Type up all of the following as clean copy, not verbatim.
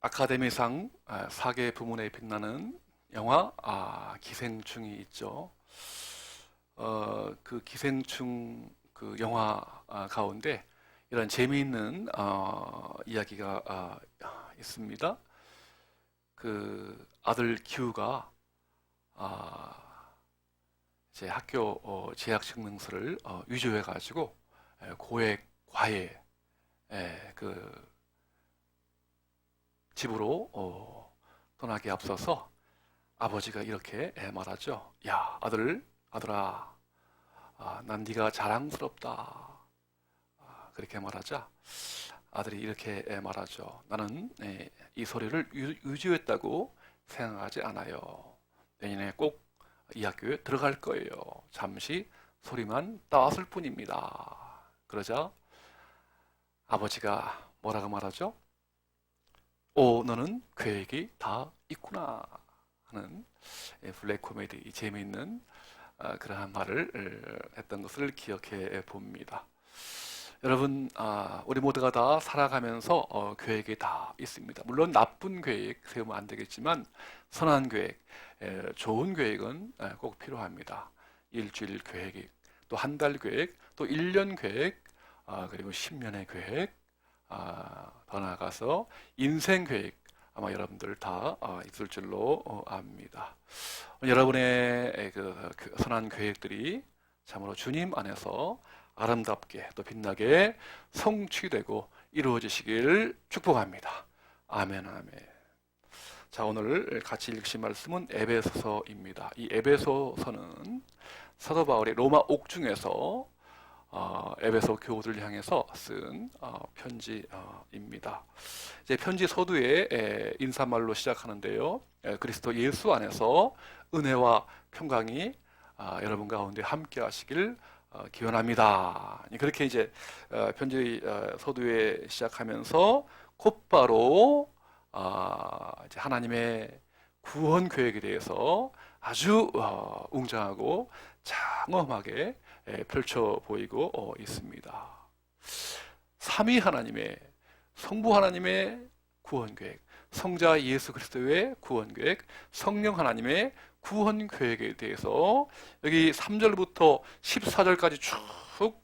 아카데미상 4개 부문에 빛나는 영화 기생충이 있죠. 그 기생충 그 영화 가운데 이런 재미있는 이야기가 있습니다. 그 아들 기우가 제 학교 재학 증명서를 위조해 가지고 고액 과외 그 집으로 떠나기 앞서서 아버지가 이렇게 말하죠. 야, 아들아, 난 네가 자랑스럽다. 그렇게 말하자 아들이 이렇게 말하죠. 나는 이 소리를 위조했다고 생각하지 않아요. 내년에 꼭 이 학교에 들어갈 거예요. 잠시 소리만 따왔을 뿐입니다. 그러자 아버지가 뭐라고 말하죠? 오, 너는 계획이 다 있구나 하는 블랙 코미디 재미있는 그러한 말을 했던 것을 기억해 봅니다. 여러분, 우리 모두가 다 살아가면서 계획이 다 있습니다. 물론 나쁜 계획 세우면 안 되겠지만 선한 계획, 좋은 계획은 꼭 필요합니다. 일주일 계획, 또 한 달 계획, 또 1년 계획, 그리고 10년의 계획, 더 나아가서 인생 계획 아마 여러분들 다 있을 줄로 압니다. 여러분의 그 선한 계획들이 참으로 주님 안에서 아름답게 또 빛나게 성취되고 이루어지시길 축복합니다. 아멘, 아멘. 자, 오늘 같이 읽으신 말씀은 에베소서입니다. 이 에베소서는 사도 바울이 로마 옥중에서 에베소 교우들을 향해서 쓴 편지입니다. 이제 편지 서두에 인사말로 시작하는데요. 그리스도 예수 안에서 은혜와 평강이 여러분 가운데 함께 하시길 기원합니다. 그렇게 이제 편지 서두에 시작하면서 곧바로 이제 하나님의 구원 계획에 대해서 아주 웅장하고 장엄하게 펼쳐 보이고 있습니다. 삼위 하나님의 성부 하나님의 구원 계획, 성자 예수 그리스도의 구원 계획, 성령 하나님의 구원 계획에 대해서 여기 3절부터 14절까지 쭉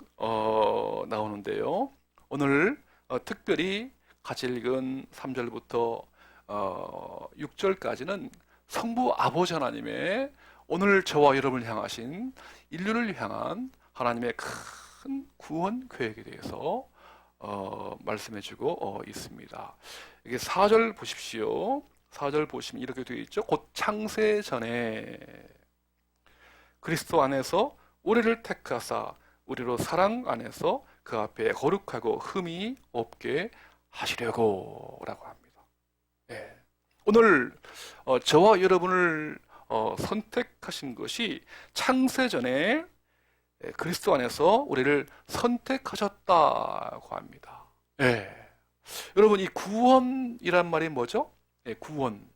나오는데요. 오늘 특별히 같이 읽은 3절부터 6절까지는 성부 아버지 하나님의 오늘 저와 여러분을 향하신 인류를 향한 하나님의 큰 구원 계획에 대해서 말씀해주고 있습니다. 이게 4절 보십시오. 4절 보시면 이렇게 되어 있죠. 곧 창세 전에 그리스도 안에서 우리를 택하사 우리로 사랑 안에서 그 앞에 거룩하고 흠이 없게 하시려고 라고 합니다. 네. 오늘 저와 여러분을 선택하신 것이 창세전에 그리스도 안에서 우리를 선택하셨다고 합니다. 네. 여러분, 이 구원이란 말이 뭐죠? 네, 구원.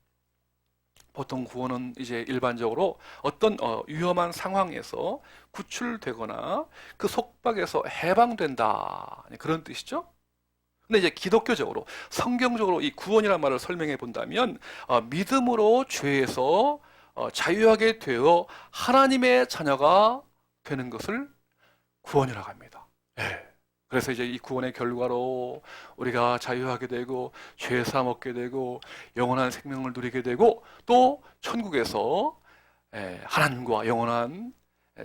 보통 구원은 이제 일반적으로 어떤 위험한 상황에서 구출되거나 그 속박에서 해방된다, 그런 뜻이죠. 근데 이제 기독교적으로 성경적으로 이 구원이라는 말을 설명해 본다면 믿음으로 죄에서 자유하게 되어 하나님의 자녀가 되는 것을 구원이라고 합니다. 네. 그래서 이제 이 구원의 결과로 우리가 자유하게 되고 죄 사함 얻게 되고 영원한 생명을 누리게 되고 또 천국에서 하나님과 영원한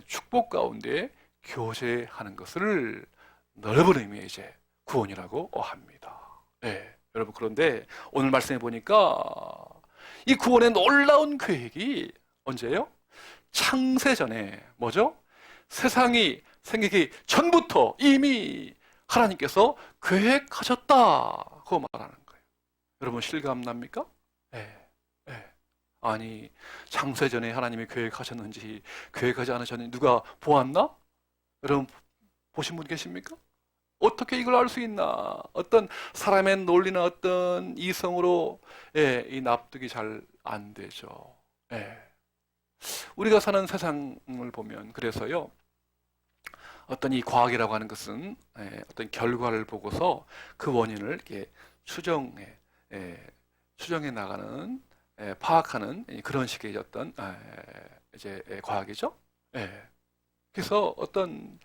축복 가운데 교제하는 것을 넓은 의미의 이제 구원이라고 합니다. 네, 여러분, 그런데 오늘 말씀해 보니까 이 구원의 놀라운 계획이 언제예요? 창세전에 뭐죠? 세상이 생기기 전부터 이미 하나님께서 계획하셨다고 말하는 거예요. 여러분, 실감납니까? 네, 네. 아니, 창세전에 하나님이 계획하셨는지 계획하지 않으셨는지 누가 보았나? 여러분, 보신 분 계십니까? 어떻게 이걸 알 수 있나? 어떤 사람의 논리나 어떤 이성으로 이 납득이 잘 안 되죠. 우리가 사는 세상을 보면 그래서요. 어떤 이 과학이라고 하는 것은 어떤 결과를 보고서 그 원인을 이렇게 추정해 추정해 나가는, 파악하는 그런 식의 어떤 이제 과학이죠. 예. 그래서 어떤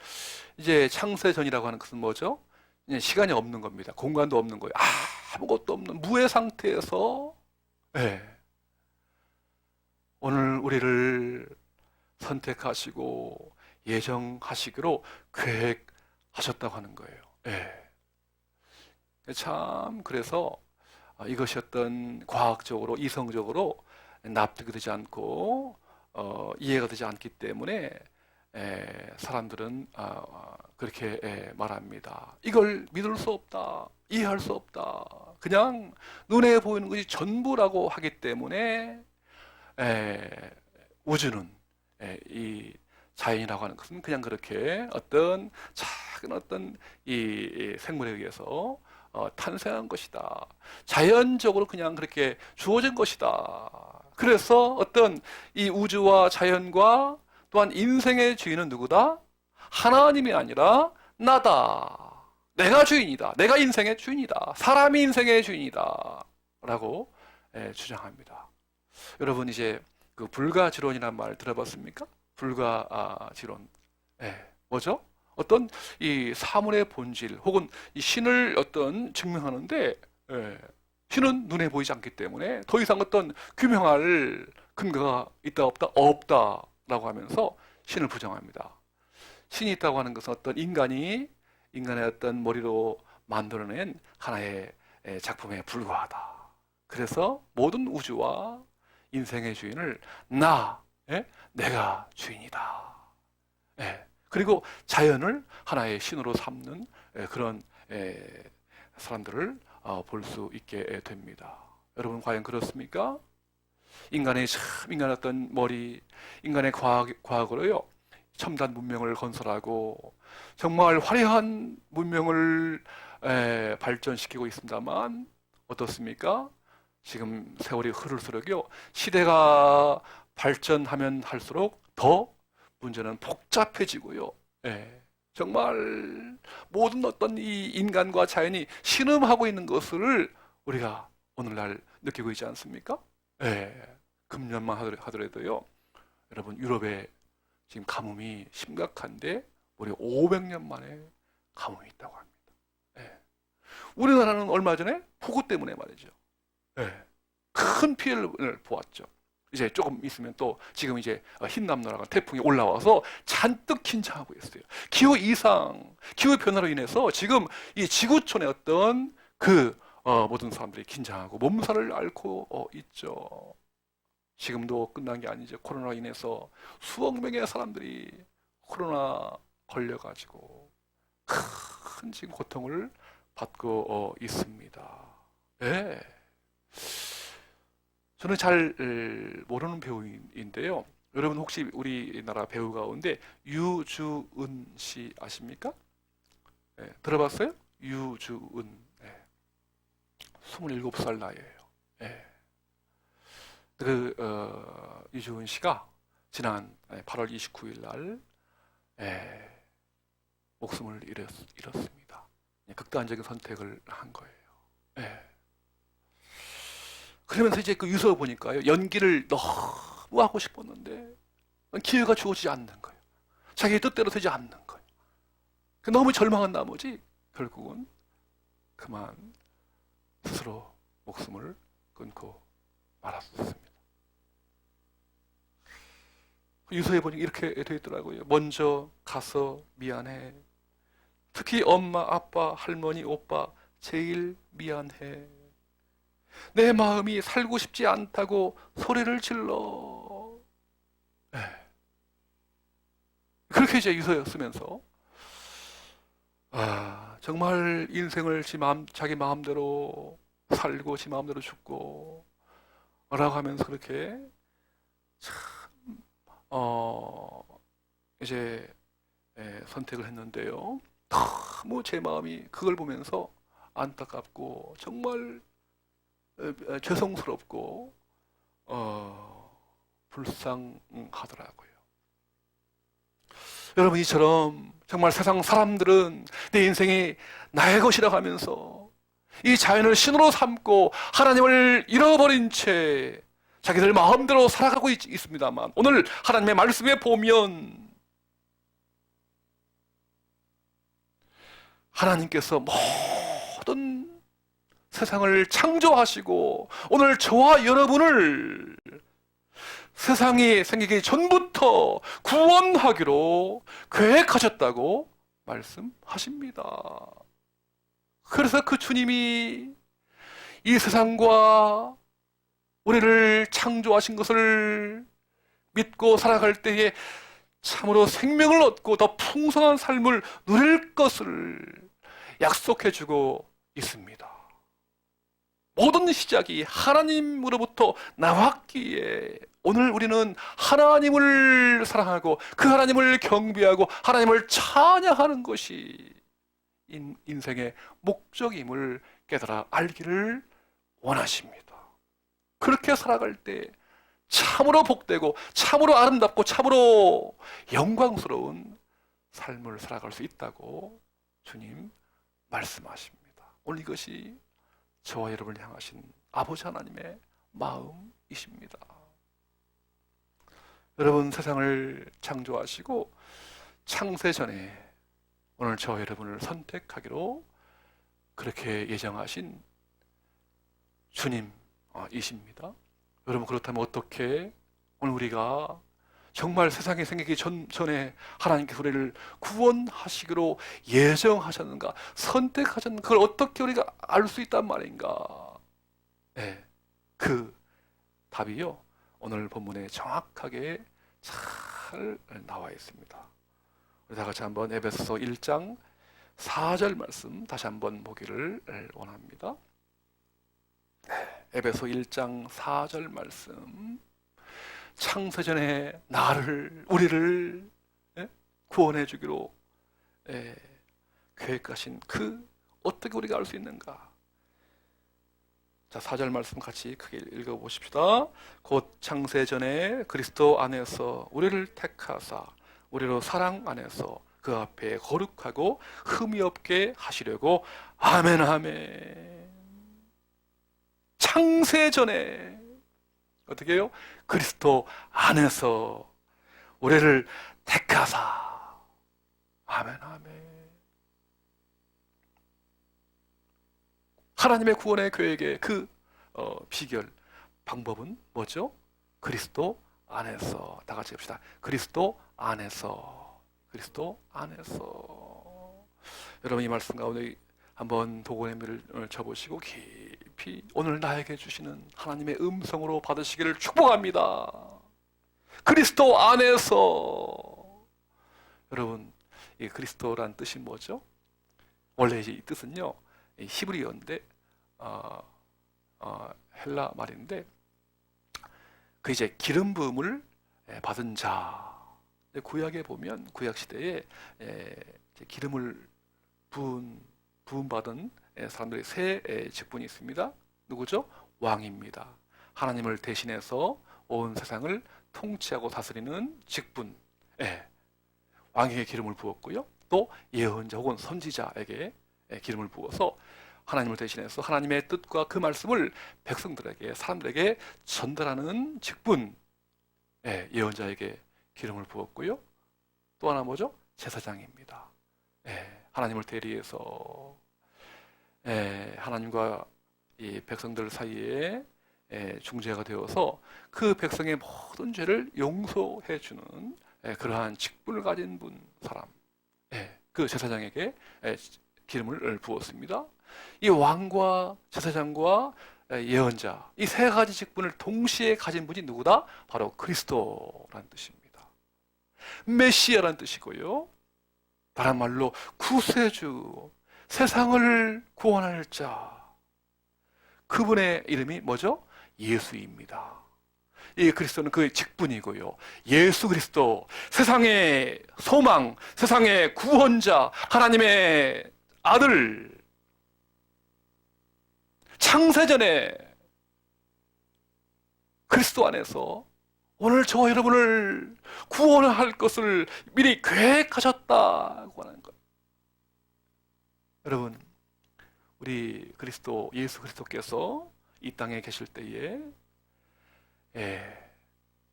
이제 창세전이라고 하는 것은 뭐죠? 그냥 시간이 없는 겁니다. 공간도 없는 거예요. 아무것도 없는 무의 상태에서 예. 오늘 우리를 선택하시고 예정하시기로 계획하셨다고 하는 거예요. 예. 참 그래서 이것이 어떤 과학적으로 이성적으로 납득이 되지 않고 이해가 되지 않기 때문에 사람들은 그렇게 말합니다. 이걸 믿을 수 없다, 이해할 수 없다. 그냥 눈에 보이는 것이 전부라고 하기 때문에 우주는 이 자연이라고 하는 것은 그냥 그렇게 어떤 작은 어떤 이 생물에 의해서 탄생한 것이다. 자연적으로 그냥 그렇게 주어진 것이다. 그래서 어떤 이 우주와 자연과 또한 인생의 주인은 누구다? 하나님이 아니라 나다. 내가 주인이다. 내가 인생의 주인이다. 사람이 인생의 주인이다. 라고 주장합니다. 여러분 이제 그 불가지론이라는 말 들어봤습니까? 불가지론. 뭐죠? 어떤 이 사물의 본질 혹은 이 신을 어떤 증명하는데 신은 눈에 보이지 않기 때문에 더 이상 어떤 규명할 근거가 있다 없다? 없다라고 하면서 신을 부정합니다. 신이 있다고 하는 것은 어떤 인간의 어떤 머리로 만들어낸 하나의 작품에 불과하다. 그래서 모든 우주와 인생의 주인을 내가 주인이다. 그리고 자연을 하나의 신으로 삼는 그런 사람들을 볼 수 있게 됩니다. 여러분 과연 그렇습니까? 인간의 어떤 머리, 인간의 과학으로요 첨단 문명을 건설하고 정말 화려한 문명을 발전시키고 있습니다만 어떻습니까? 지금 세월이 흐를수록요 시대가 발전하면 할수록 더 문제는 복잡해지고요. 정말 모든 어떤 이 인간과 자연이 신음하고 있는 것을 우리가 오늘날 느끼고 있지 않습니까? 금년만 하더라도요. 여러분 유럽에 지금 가뭄이 심각한데 무려 500년 만에 가뭄이 있다고 합니다. 우리나라는 얼마 전에 폭우 때문에 말이죠. 큰 피해를 보았죠. 이제 조금 있으면 또 지금 이제 흰남노라가 태풍이 올라와서 잔뜩 긴장하고 있어요. 기후 변화로 인해서 지금 이 지구촌의 어떤 그 모든 사람들이 긴장하고 몸살을 앓고 있죠. 지금도 끝난 게 아니죠. 코로나로 인해서 수억 명의 사람들이 코로나 걸려가지고 큰 지금 고통을 받고 있습니다. 저는 잘 모르는 배우인데요. 여러분 혹시 우리나라 배우 가운데 유주은 씨 아십니까? 들어봤어요? 유주은. 27살 나이에요. 유주은 씨가 지난 8월 29일 날 목숨을 잃었습니다. 극단적인 선택을 한 거예요. 그러면서 이제 그 유서 보니까요, 연기를 너무 하고 싶었는데 기회가 주어지지 않는 거예요. 자기의 뜻대로 되지 않는 거예요. 너무 절망한 나머지 결국은 그만 스스로 목숨을 끊고 말았습니다. 유서에 보니 이렇게 되어 있더라고요. 먼저 가서 미안해. 특히 엄마, 아빠, 할머니, 오빠 제일 미안해. 내 마음이 살고 싶지 않다고 소리를 질러. 그렇게 이제 유서에 쓰면서 정말 인생을 자기 마음대로 살고 지 마음대로 죽고 라고 하면서 그렇게 참 이제 선택을 했는데요. 너무 제 마음이 그걸 보면서 안타깝고 정말 죄송스럽고 불쌍하더라고요. 여러분 이처럼 정말 세상 사람들은 내 인생이 나의 것이라고 하면서 이 자연을 신으로 삼고 하나님을 잃어버린 채 자기들 마음대로 살아가고 있습니다만, 오늘 하나님의 말씀에 보면 하나님께서 모든 세상을 창조하시고 오늘 저와 여러분을 세상이 생기기 전부터 구원하기로 계획하셨다고 말씀하십니다. 그래서 그 주님이 이 세상과 우리를 창조하신 것을 믿고 살아갈 때에 참으로 생명을 얻고 더 풍성한 삶을 누릴 것을 약속해주고 있습니다. 모든 시작이 하나님으로부터 나왔기에 오늘 우리는 하나님을 사랑하고 그 하나님을 경배하고 하나님을 찬양하는 것이 인생의 목적임을 깨달아 알기를 원하십니다. 그렇게 살아갈 때 참으로 복되고 참으로 아름답고 참으로 영광스러운 삶을 살아갈 수 있다고 주님 말씀하십니다. 오늘 이것이 저와 여러분을 향하신 아버지 하나님의 마음이십니다. 여러분, 세상을 창조하시고 창세전에 오늘 저와 여러분을 선택하기로 그렇게 예정하신 주님이십니다. 여러분, 그렇다면 어떻게 오늘 우리가 정말 세상이 생기기 전에 하나님께서 우리를 구원하시기로 예정하셨는가, 선택하셨는가, 그걸 어떻게 우리가 알 수 있단 말인가? 네, 그 답이요, 오늘 본문에 정확하게 잘 나와 있습니다. 우리 다 같이 한번 에베소서 1장 4절 말씀 다시 한번 보기를 원합니다. 네, 에베소 1장 4절 말씀. 창세전에 우리를 구원해 주기로 계획하신 그 어떻게 우리가 알 수 있는가? 자, 4절 말씀 같이 크게 읽어보십시다. 곧 창세전에 그리스도 안에서 우리를 택하사 우리로 사랑 안에서 그 앞에 거룩하고 흠이 없게 하시려고. 아멘, 아멘. 창세전에 어떻게 해요? 그리스도 안에서 우리를 택하사. 아멘, 아멘. 하나님의 구원의 계획의 그 비결, 방법은 뭐죠? 그리스도 안에서. 다 같이 합시다. 그리스도 안에서. 그리스도 안에서. 여러분, 이 말씀 가운데 한번 도곤의 미를 쳐보시고 깊이 오늘 나에게 주시는 하나님의 음성으로 받으시기를 축복합니다. 그리스도 안에서. 여러분, 이 그리스도란 뜻이 뭐죠? 원래 이제 이 뜻은요, 히브리어인데 헬라 말인데, 그 이제 기름 부음을 받은 자. 구약에 보면 구약 시대에 기름을 부음 받은 사람들이 세 직분이 있습니다. 누구죠? 왕입니다. 하나님을 대신해서 온 세상을 통치하고 다스리는 직분. 왕에게 기름을 부었고요. 또 예언자 혹은 선지자에게 기름을 부어서 하나님을 대신해서 하나님의 뜻과 그 말씀을 백성들에게, 사람들에게 전달하는 직분. 예언자에게 기름을 부었고요. 또 하나 뭐죠? 제사장입니다. 하나님을 대리해서 하나님과 이 백성들 사이에 중재가 되어서 그 백성의 모든 죄를 용서해 주는 그러한 직분을 가진 사람, 그 제사장에게 기름을 부었습니다. 이 왕과 제사장과 예언자, 이 세 가지 직분을 동시에 가진 분이 누구다? 바로 그리스도라는 뜻입니다. 메시아라는 뜻이고요. 다른 말로 구세주, 세상을 구원할 자, 그분의 이름이 뭐죠? 예수입니다. 이 그리스도는 그의 직분이고요. 예수 그리스도, 세상의 소망, 세상의 구원자, 하나님의 아들. 창세전에 그리스도 안에서 오늘 저와 여러분을 구원할 것을 미리 계획하셨다고 하는 것. 여러분, 우리 그리스도 예수 그리스도께서 이 땅에 계실 때에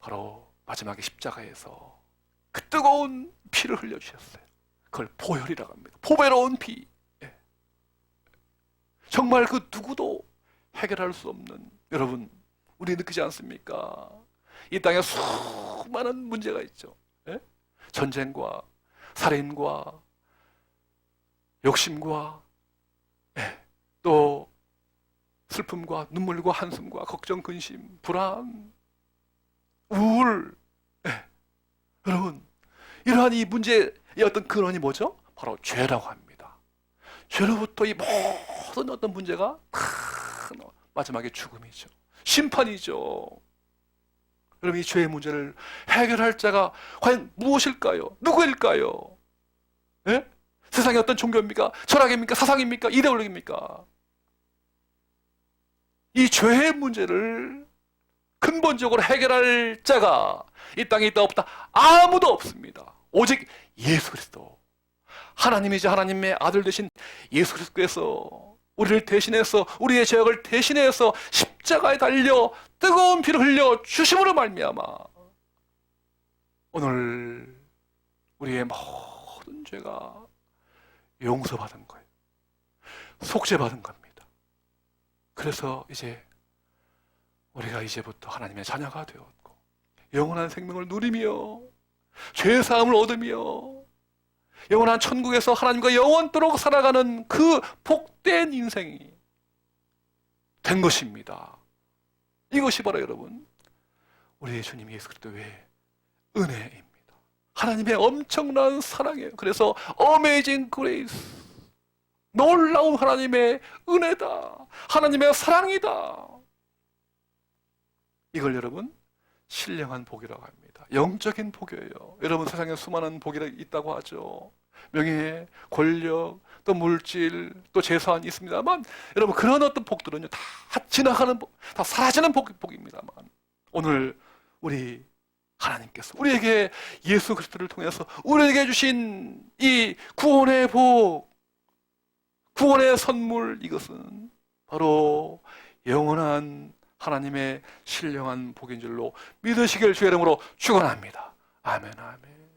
바로 마지막에 십자가에서 그 뜨거운 피를 흘려주셨어요. 그걸 보혈이라고 합니다. 보배로운 피. 정말 그 누구도 해결할 수 없는, 여러분 우리 느끼지 않습니까? 이 땅에 수많은 문제가 있죠. 전쟁과 살인과 욕심과 또 슬픔과 눈물과 한숨과 걱정, 근심, 불안, 우울. 여러분, 이러한 이 문제의 어떤 근원이 뭐죠? 바로 죄라고 합니다. 죄로부터 이 모든 어떤 문제가 큰 마지막에 죽음이죠. 심판이죠. 여러분, 이 죄의 문제를 해결할 자가 과연 무엇일까요? 누구일까요? 세상의 어떤 종교입니까? 철학입니까? 사상입니까? 이데올로기입니까? 이 죄의 문제를 근본적으로 해결할 자가 이 땅에 있다 없다 아무도 없습니다. 오직 예수 그리스도, 하나님이자 하나님의 아들 되신 예수 그리스도께서 우리를 대신해서, 우리의 죄악을 대신해서 십자가에 달려 뜨거운 피를 흘려 주심으로 말미암아 오늘 우리의 모든 죄가 용서받은 거예요. 속죄받은 겁니다. 그래서 이제 우리가 이제부터 하나님의 자녀가 되었고 영원한 생명을 누리며 죄사함을 얻으며 영원한 천국에서 하나님과 영원토록 살아가는 그 복된 인생이 된 것입니다. 이것이 바로 여러분 우리의 주님 예수 그리스도의 은혜입니다. 하나님의 엄청난 사랑이에요. 그래서 Amazing Grace, 놀라운 하나님의 은혜다, 하나님의 사랑이다. 이걸 여러분 신령한 복이라고 합니다. 영적인 복이에요. 여러분, 세상에 수많은 복이 있다고 하죠. 명예, 권력, 또 물질, 또 재산 있습니다만 여러분, 그런 어떤 복들은요 다 지나가는 복, 다 사라지는 복입니다만 오늘 우리 하나님께서 우리에게 예수 그리스도를 통해서 우리에게 주신 이 구원의 복, 구원의 선물, 이것은 바로 영원한 하나님의 신령한 복인 줄로 믿으시길 주의 이름으로 축원합니다. 아멘, 아멘.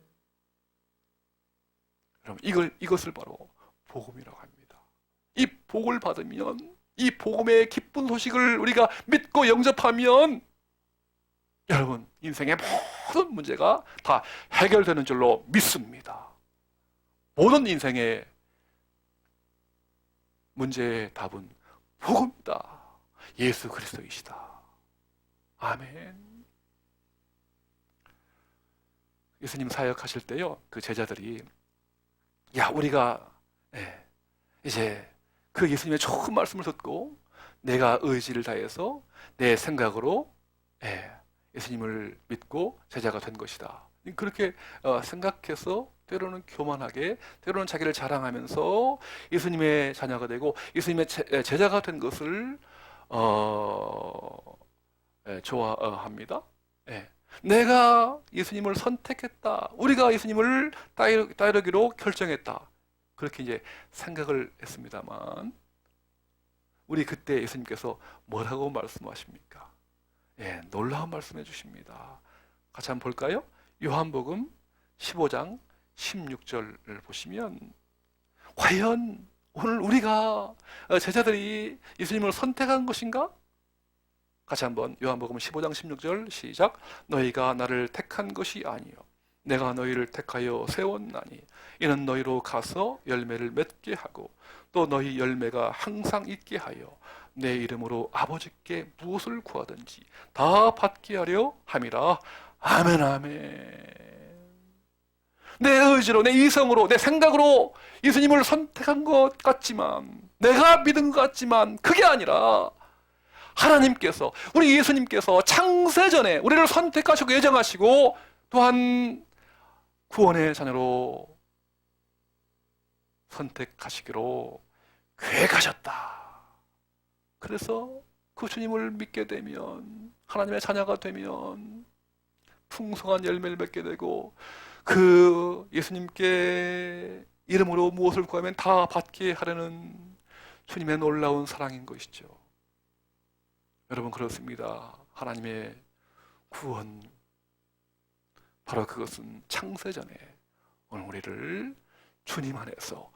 여러분, 이것을 바로 복음이라고 합니다. 이 복을 받으면, 이 복음의 기쁜 소식을 우리가 믿고 영접하면 여러분, 인생의 모든 문제가 다 해결되는 줄로 믿습니다. 모든 인생의 문제의 답은 복음이다. 예수 그리스도이시다. 아멘. 예수님 사역하실 때요, 그 제자들이 우리가 이제 그 예수님의 좋은 말씀을 듣고 내가 의지를 다해서 내 생각으로 예수님을 믿고 제자가 된 것이다. 그렇게 생각해서 때로는 교만하게, 때로는 자기를 자랑하면서 예수님의 자녀가 되고 예수님의 제자가 된 것을 좋아합니다. 내가 예수님을 선택했다, 우리가 예수님을 따르기로 결정했다, 그렇게 이제 생각을 했습니다만 우리 그때 예수님께서 뭐라고 말씀하십니까? 놀라운 말씀해 주십니다. 같이 한번 볼까요? 요한복음 15장 16절을 보시면 과연 오늘 우리가 제자들이 예수님을 선택한 것인가? 같이 한번 요한복음 15장 16절 시작. 너희가 나를 택한 것이 아니요 내가 너희를 택하여 세웠나니 이는 너희로 가서 열매를 맺게 하고 또 너희 열매가 항상 있게 하여 내 이름으로 아버지께 무엇을 구하든지 다 받게 하려 함이라. 아멘, 아멘. 내 의지로, 내 이성으로, 내 생각으로 예수님을 선택한 것 같지만, 내가 믿은 것 같지만 그게 아니라 하나님께서, 우리 예수님께서 창세전에 우리를 선택하시고 예정하시고 또한 구원의 자녀로 선택하시기로 계획하셨다. 그래서 그 주님을 믿게 되면, 하나님의 자녀가 되면 풍성한 열매를 맺게 되고 그 예수님께 이름으로 무엇을 구하면 다 받게 하려는 주님의 놀라운 사랑인 것이죠. 여러분, 그렇습니다. 하나님의 구원, 바로 그것은 창세전에 오늘 우리를 주님 안에서,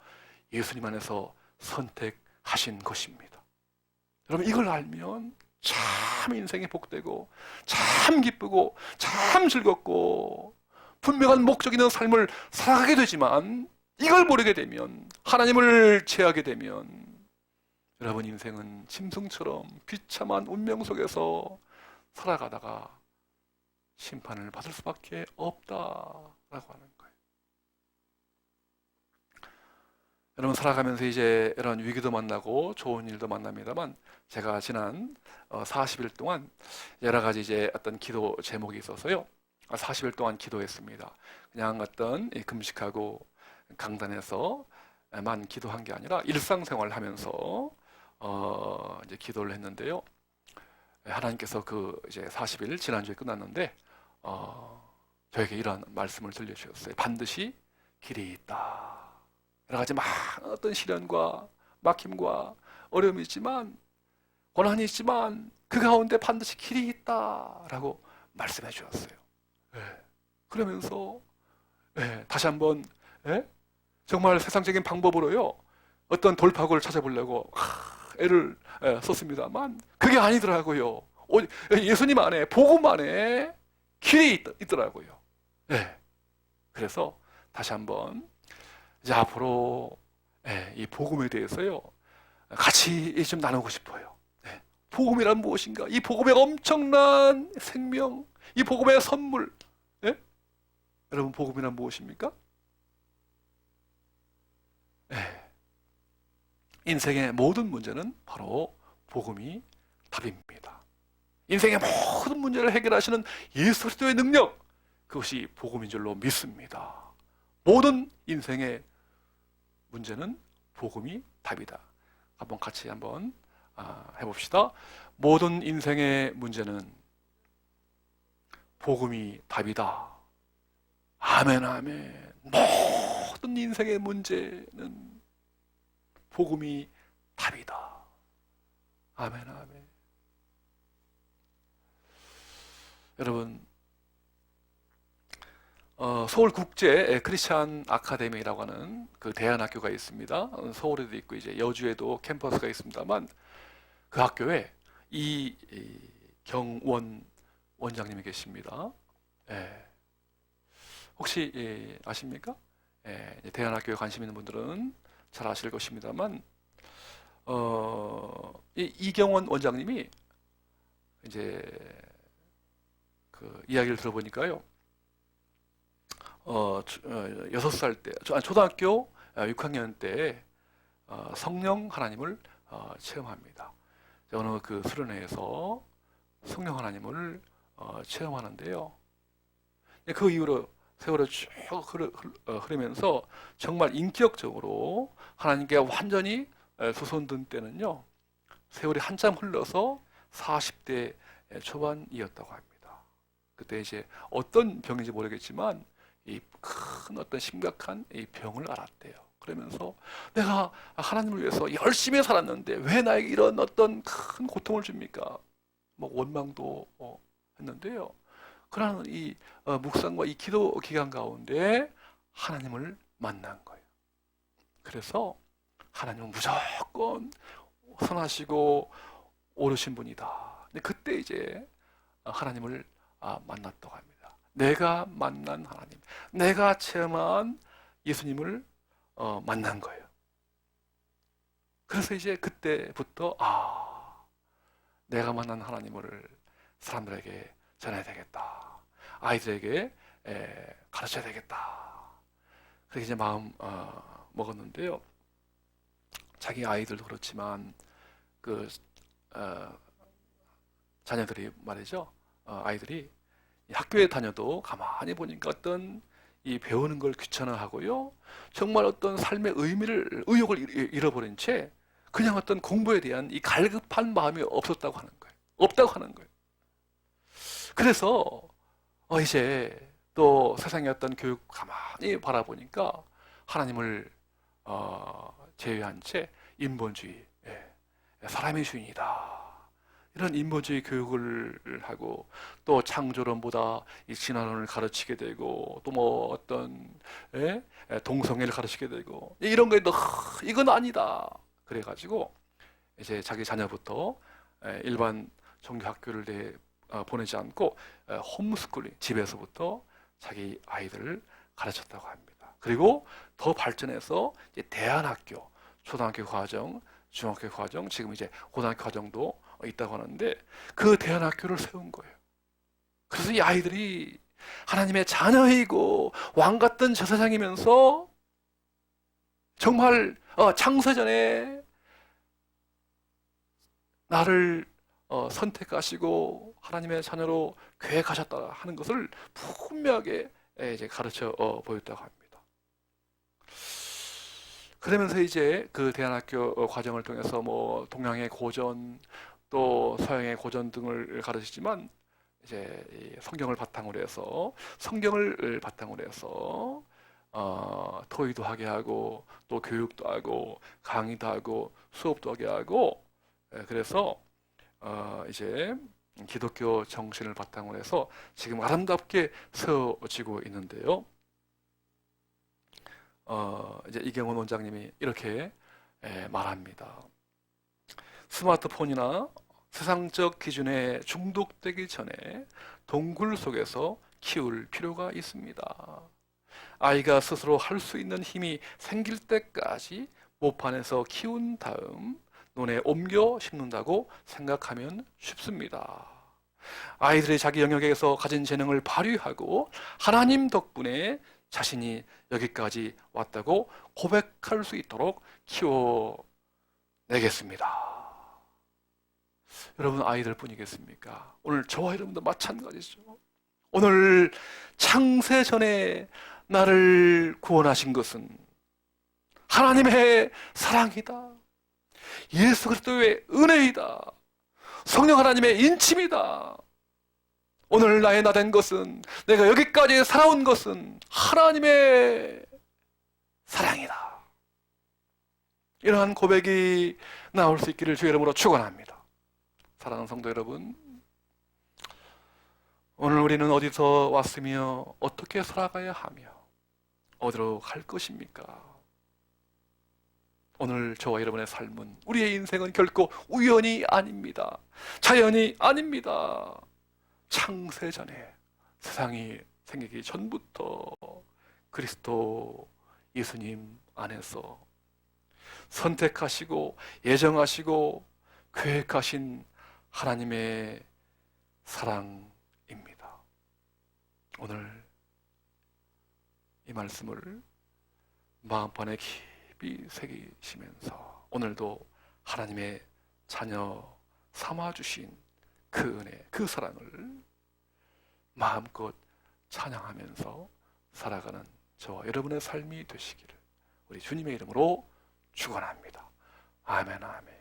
예수님 안에서 선택하신 것입니다. 여러분, 이걸 알면 참 인생이 복되고 참 기쁘고 참 즐겁고 분명한 목적 있는 삶을 살아가게 되지만, 이걸 모르게 되면, 하나님을 제하게 되면 여러분 인생은 짐승처럼 비참한 운명 속에서 살아가다가 심판을 받을 수밖에 없다라고 하는 거예요. 여러분, 살아가면서 이제 이런 위기도 만나고 좋은 일도 만납니다만, 제가 지난 40일 동안 여러 가지 이제 어떤 기도 제목이 있어서요, 40일 동안 기도했습니다. 그냥 어떤 금식하고 강단에서만 기도한 게 아니라 일상생활을 하면서 이제 기도를 했는데요. 하나님께서 그 이제 40일 지난주에 끝났는데 저에게 이런 말씀을 들려주셨어요. 반드시 길이 있다. 여러 가지 많은 어떤 시련과 막힘과 어려움이 있지만, 고난이 있지만 그 가운데 반드시 길이 있다라고 말씀해 주셨어요. 그러면서 다시 한번 정말 세상적인 방법으로요, 어떤 돌파구를 찾아보려고 애를 썼습니다만 그게 아니더라고요. 예수님 안에, 복음 안에 길이 있더라고요. 그래서 다시 한번 이제 앞으로 이 복음에 대해서요, 같이 좀 나누고 싶어요. 복음이란 무엇인가? 이 복음의 엄청난 생명, 이 복음의 선물. 여러분, 복음이란 무엇입니까? 인생의 모든 문제는 바로 복음이 답입니다. 인생의 모든 문제를 해결하시는 예수 그리스도의 능력, 그것이 복음인 줄로 믿습니다. 모든 인생의 문제는 복음이 답이다. 한번 같이 한번 해봅시다. 모든 인생의 문제는 복음이 답이다. 아멘, 아멘. 모든 인생의 문제는 복음이 답이다. 아멘, 아멘. 여러분, 서울국제 크리스찬 아카데미라고 하는 그 대안학교가 있습니다. 서울에도 있고 이제 여주에도 캠퍼스가 있습니다만, 그 학교에 이경원 원장님이 계십니다. 혹시 아십니까? 대안학교에 관심 있는 분들은 잘 아실 것입니다만, 이경원 원장님이 이제 그 이야기를 들어보니까요, 6살 때, 초등학교 6학년 때 성령 하나님을 체험합니다. 어느 그 수련회에서 성령 하나님을 체험하는데요, 그 이후로 세월이 쭉 흐르면서 정말 인격적으로 하나님께 완전히 두 손 든 때는요, 세월이 한참 흘러서 40대 초반이었다고 합니다. 그때 이제 어떤 병인지 모르겠지만 이 큰 어떤 심각한 이 병을 앓았대요. 그러면서 내가 하나님을 위해서 열심히 살았는데 왜 나에게 이런 어떤 큰 고통을 줍니까? 뭐 원망도 했는데요. 그러나 이 묵상과 이 기도 기간 가운데 하나님을 만난 거예요. 그래서 하나님은 무조건 선하시고 옳으신 분이다. 근데 그때 이제 하나님을 만났다고 합니다. 내가 만난 하나님, 내가 체험한 예수님을 만난 거예요. 그래서 이제 그때부터 내가 만난 하나님을 사람들에게 전해야 되겠다. 아이들에게 가르쳐야 되겠다. 그렇게 이제 마음 먹었는데요. 자기 아이들도 그렇지만 그 자녀들이 말이죠. 아이들이 학교에 다녀도 가만히 보니까 어떤 이 배우는 걸 귀찮아하고요. 정말 어떤 삶의 의욕을 잃어버린 채 그냥 어떤 공부에 대한 이 갈급한 마음이 없었다고 하는 거예요. 없다고 하는 거예요. 그래서 이제 또 세상의 어떤 교육 가만히 바라보니까 하나님을 제외한 채 인본주의, 사람의 주인이다. 이런 인본주의 교육을 하고 또 창조론보다 이 진화론을 가르치게 되고 또 뭐 어떤 동성애를 가르치게 되고 이런 거에 너 이건 아니다. 그래가지고 이제 자기 자녀부터 일반 종교 학교를 보내지 않고 홈스쿨링 집에서부터 자기 아이들을 가르쳤다고 합니다. 그리고 더 발전해서 이제 대안학교, 초등학교 과정, 중학교 과정, 지금 이제 고등학교 과정도 있다고 하는데 그 대안학교를 세운 거예요. 그래서 이 아이들이 하나님의 자녀이고 왕 같은 제사장이면서 정말 창세전에 나를 선택하시고 하나님의 자녀로 계획하셨다 하는 것을 분명하게 이제 가르쳐 보였다고 합니다. 그러면서 이제 그 대안학교 과정을 통해서 뭐 동양의 고전 또 서양의 고전 등을 가르치지만 이제 이 성경을 바탕으로 해서 토의도 하게 하고 또 교육도 하고 강의도 하고 수업도 하게 하고 그래서 이제 기독교 정신을 바탕으로 해서 지금 아름답게 세워지고 있는데요. 이제 이경원 원장님이 이렇게 말합니다. 스마트폰이나 세상적 기준에 중독되기 전에 동굴 속에서 키울 필요가 있습니다. 아이가 스스로 할 수 있는 힘이 생길 때까지 모판에서 키운 다음 논에 옮겨 심는다고 생각하면 쉽습니다. 아이들이 자기 영역에서 가진 재능을 발휘하고 하나님 덕분에 자신이 여기까지 왔다고 고백할 수 있도록 키워내겠습니다. 여러분 아이들 뿐이겠습니까? 오늘 저와 여러분도 마찬가지죠. 오늘 창세전에 나를 구원하신 것은 하나님의 사랑이다. 예수 그리스도의 은혜이다. 성령 하나님의 인침이다. 오늘 나의 나 된 것은, 내가 여기까지 살아온 것은 하나님의 사랑이다. 이러한 고백이 나올 수 있기를 주의 이름으로 축원합니다. 사랑하는 성도 여러분, 오늘 우리는 어디서 왔으며 어떻게 살아가야 하며 어디로 갈 것입니까? 오늘 저와 여러분의 삶은, 우리의 인생은 결코 우연이 아닙니다. 자연이 아닙니다. 창세전에 세상이 생기기 전부터 그리스도 예수님 안에서 선택하시고 예정하시고 계획하신 하나님의 사랑입니다. 오늘 이 말씀을 마음판에 깊이 새기시면서 오늘도 하나님의 자녀 삼아주신 그 은혜, 그 사랑을 마음껏 찬양하면서 살아가는 저와 여러분의 삶이 되시기를 우리 주님의 이름으로 축원합니다. 아멘, 아멘.